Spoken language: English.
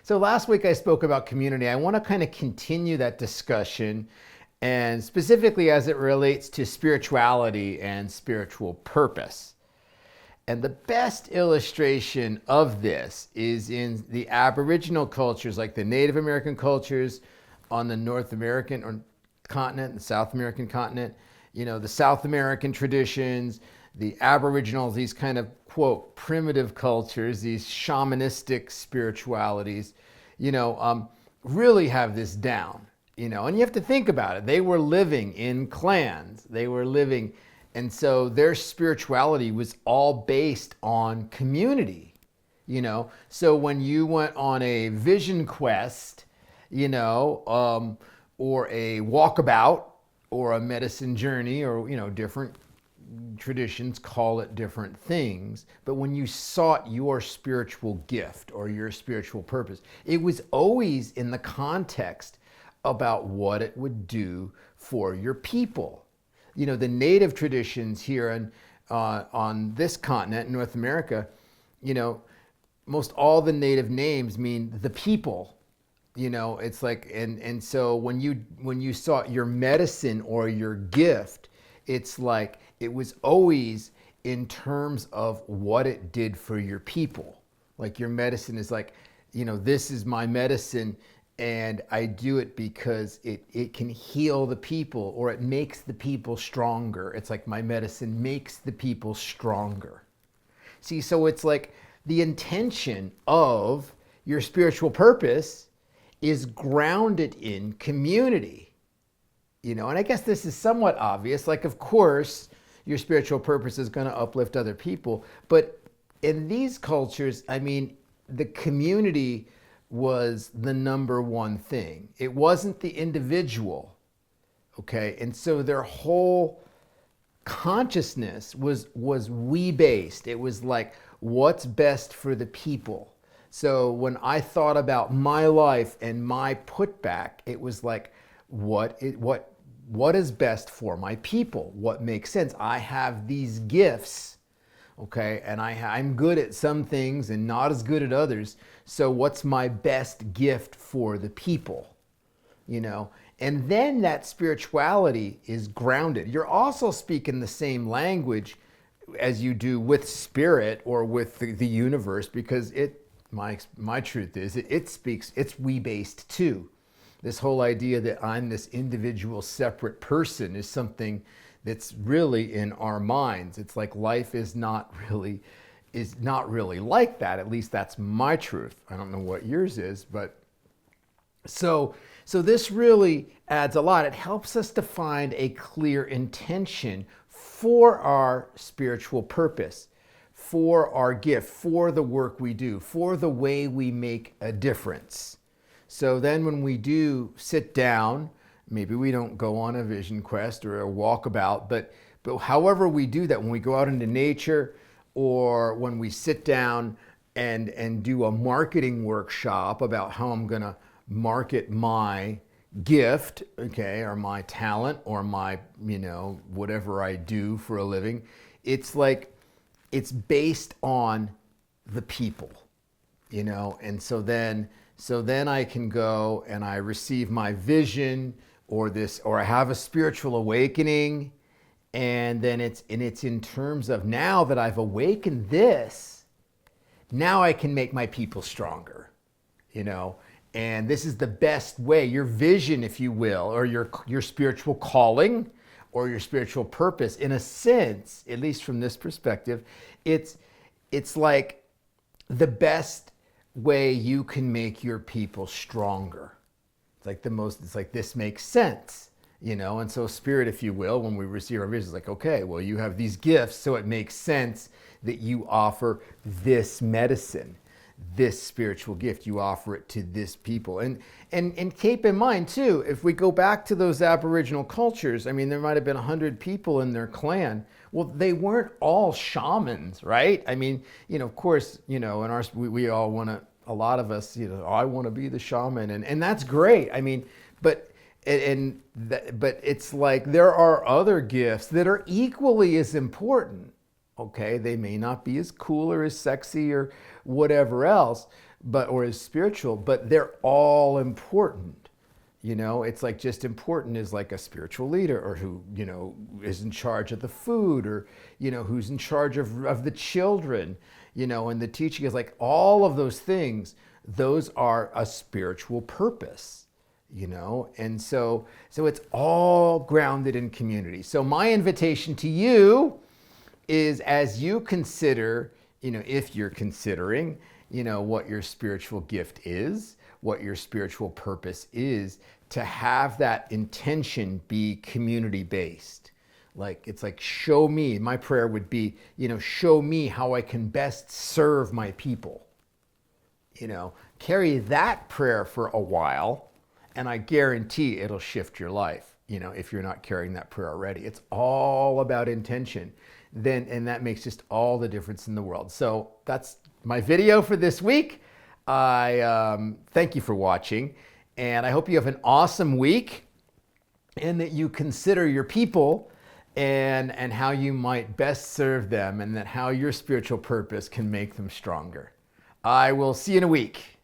So last week I spoke about community. I want to kind of continue that discussion, and specifically as it relates to spirituality and spiritual purpose. And the best illustration of this is in the Aboriginal cultures, like the Native American cultures on the North American or continent, the South American continent, the South American traditions, the Aboriginals, these kind of, quote, primitive cultures, these shamanistic spiritualities, really have this down, and you have to think about it. They were living in clans. And so their spirituality was all based on community, So when you went on a vision quest, or a walkabout or a medicine journey, or, different traditions call it different things. But when you sought your spiritual gift or your spiritual purpose, it was always in the context about what it would do for your people. The native traditions here on this continent, North America, most all the native names mean the people. It's like, and so when you sought your medicine or your gift, it's like it was always in terms of what it did for your people. Like your medicine is like, this is my medicine, and I do it because it can heal the people, or it makes the people stronger. It's like my medicine makes the people stronger. See, so it's like the intention of your spiritual purpose is grounded in community. And I guess this is somewhat obvious. Like, of course, your spiritual purpose is going to uplift other people. But in these cultures, the community was the number one thing. It wasn't the individual, okay? And so their whole consciousness was we-based. It was like, what's best for the people? So when I thought about my life and my putback, it was like, what is best for my people? What makes sense? I have these gifts, okay, and I'm good at some things and not as good at others. So what's my best gift for the people? And then that spirituality is grounded. You're also speaking the same language as you do with spirit or with the universe, because my truth is it's we-based too. This whole idea that I'm this individual separate person is something that's really in our minds. It's like life is not really like that. At least that's my truth. I don't know what yours is, but so this really adds a lot. It helps us to find a clear intention for our spiritual purpose, for our gift, for the work we do, for the way we make a difference. So then when we do sit down, maybe we don't go on a vision quest or a walkabout, but however we do that, when we go out into nature, or when we sit down and do a marketing workshop about how I'm going to market my gift, okay, or my talent, or my, whatever I do for a living, it's like, it's based on the people, and so then I can go and I receive my vision, or I have a spiritual awakening. And then it's in terms of, now that I've awakened this, now I can make my people stronger, and this is the best way. Your vision, if you will, or your spiritual calling or your spiritual purpose, in a sense, at least from this perspective, it's like the best way you can make your people stronger. It's like this makes sense. And so spirit, if you will, when we receive our vision, is like, okay, well, you have these gifts, so it makes sense that you offer this medicine, this spiritual gift, you offer it to this people. And keep in mind too, if we go back to those Aboriginal cultures, there might have been 100 people in their clan. Well, they weren't all shamans, right? Of course, in our, we all want to, a lot of us, I want to be the shaman, and that's great. But it's like there are other gifts that are equally as important. Okay, they may not be as cool or as sexy or whatever else, or is spiritual, but they're all important. You know, it's like just important is like a spiritual leader, or who, you know, is in charge of the food, or, you know, who's in charge of the children, you know, and the teaching is like all of those things. Those are a spiritual purpose, you know, and so it's all grounded in community. So my invitation to you is, as you consider, you know, if you're considering, you know, what your spiritual gift is, what your spiritual purpose is, to have that intention be community based. Like, it's like, show me, my prayer would be, you know, show me how I can best serve my people. You know, carry that prayer for a while, and I guarantee it'll shift your life, you know, if you're not carrying that prayer already. It's all about intention. Then, and that makes just all the difference in the world. So that's my video for this week. I thank you for watching, and I hope you have an awesome week, and that you consider your people and how you might best serve them, and that how your spiritual purpose can make them stronger. I will see you in a week.